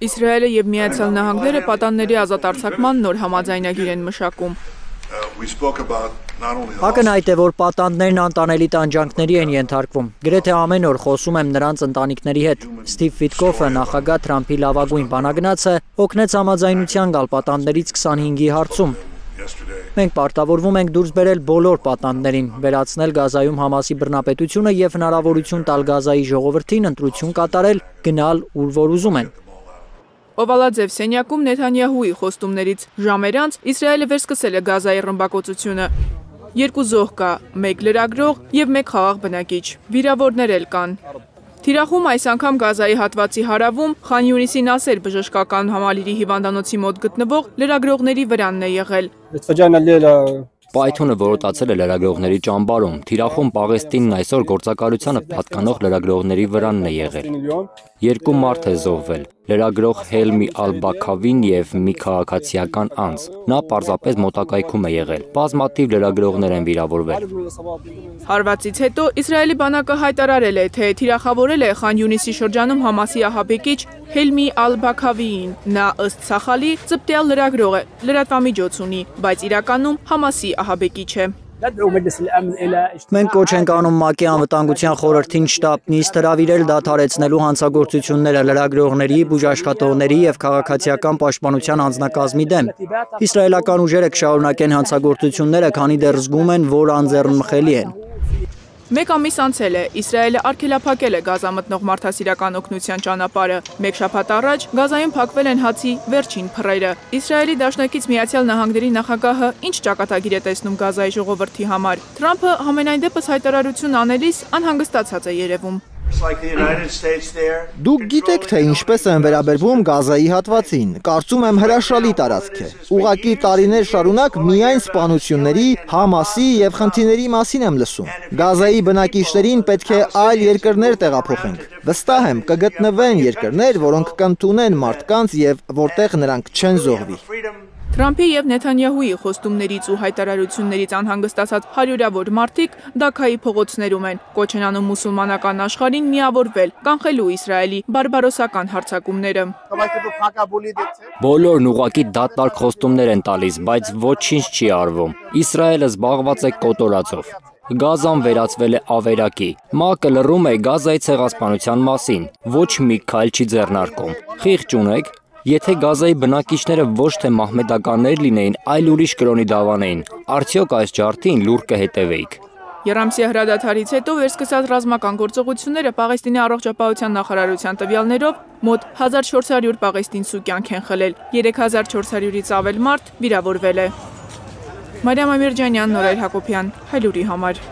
Իսրայելը և Միացյալ Նահանգները պատանների ազատարձակման նոր համաձայնագիր են մշակում։ Ակնհայտ է, որ պատանդներն անտանելի տանջանքների են ենթարկվում։ Գրեթե ամեն օր խոսում եմ նրանց ընտանիքների հետ։ Սթիվ Վիտկոֆը, նախագահ Թրամփի լավագույն բանագնացը, օգնեց համաձայնության գալ պատանդներից 25-ի հարցում։ Մենք պարտավորվում ենք դուրս բերել բոլոր պատանդներին, վերացնել Գազայում Համասի բռնապետությունը և հնարավորություն տալ Գազայի ժողովրդին ընտրություն կատարել, գնալ ուր որ ուզում են։ Օվալաձև սենյակում Նեթանյահուի խոստումներից ժամեր անց Իսրայելը վերսկսել է Գազայի ռմբակոծությունը։ Երկու զոհ կա, մեկ լրագրող և մեկ խաղաղ բնակիչ, վիրավորներ էլ կան։ Թիրախում այս անգամ Գազայի հատվածի հարավում Խան Յունիսի Նասեր բժշկական համալիրի հիվանդանոցի մոտ գտնվող լրագրողների վրանն է եղել։ Պայթյունը որոտացել է լրագրողների ճամբարում։ Թիրախում Պաղեստինն այսօր գործակալությանը պատկանող լրագրողների վրանն է եղել։ Երկու մարդ է զոհվել՝ լրագրող Հելմի Ալ-Բաքավին և մի քաղաքացիական անձ։ Նա պարզապես մոտակայքում է եղել։ Բազմաթիվ լրագրողներ են վիրավորվել։ Հարվածից հետո Իսրայելի բանակը հայտարարել է, թե թիրախավորել է Խան Յունիսի շրջանում Համասի ահաբեկիչ Հելմի Ալ-Բաքավիին։ Նա ըստ Սախալի ծպտյալ լրագրող է, լրատվամիջոց ունի, բայց իրականում Համասի ահաբեկիչ է։ Մենք կոչ ենք անում ՄԱԿ-ի անվտանգության խորհրդին շտապ նիստ հրավիրել դադարեցնելու հանցագործությունները լրագրողների, բուժաշխատողների և քաղաքացիական պաշտպանության անձնակազմի դեմ։ Իսրայելական ուժերը կշարունակեն հանցագործությունները, քանի դեռ զգում են, որ անձեռնմխելի են։ Մեկ ամիս անցել է, Իսրայելը արգելափակել է Գազա մտնող մարդասիրական օգնության ճանապարհը։ Մեկ շաբաթ առաջ Գազայում փակվել են հացի վերջին փռերը։ Իսրայելի դաշնակից Միացյալ Նահանգների նախագահը ինչ ճակատագիր է տեսնում Գազայի ժողովրդի համար։ Թրամփը համենայն դեպս հայտարարություն անելիս անհանգստացած է երևում։ Դուք գիտեք, թե ինչպես են վերաբերվում Գազայի հատվածին։ Կարծում եմ հրաշալի տարածք է։ Ուղղակի տարիներ շարունակ միայն սպանությունների, Համասի և խնդիրների մասին եմ լսում։ Գազայի բնակիչներին պետք է այլ երկրներ տեղափոխենք։ Վստահ եմ, կգտնվեն երկրներ, որոնք կընդունեն մարդկանց և որտեղ նրանք չեն զոհվի։ Թրամփի և Նեթանյահուի խոստումներից ու հայտարարություններից անհանգստացած հարյուրավոր մարդիկ Դաքայի փողոցներում են, կոչ են անում մուսուլմանական աշխարհին միավորվել, կանխելու Իսրայելի բարբարոսական հարձակումները։ Բոլորն ուղղակի դատարկ խոստումներ են տալիս, բայց ոչինչ չի արվում։ Իսրայելը զբաղված է կոտորածով։ Գազան վերածվել է ավերակի։ ՄԱԿ-ը լռում է Գազայի ցեղասպանության մասին, ոչ մի քայլ չի ձեռնարկում։ Խիղճ ունեք։ Եթե Գազայի բնակիչները ոչ թե մահմեդականներ լինեին, այլ ուրիշ կրոնի դավանեին, արդյոք այս ջարդին լուռ կհետևեիք։ Եռամսյա հրադադարից հետո վերսկսած ռազմական գործողությունները Պաղեստինի առողջապահության նախարարության տվյալներով մոտ 1400 պաղեստինցու կյանք են խլել, 3400-ից ավել մարդ վիրավորվել է։ Մարիամ Ամիրջանյան, Նորայր Հակոբյան, Հայլուրի համար։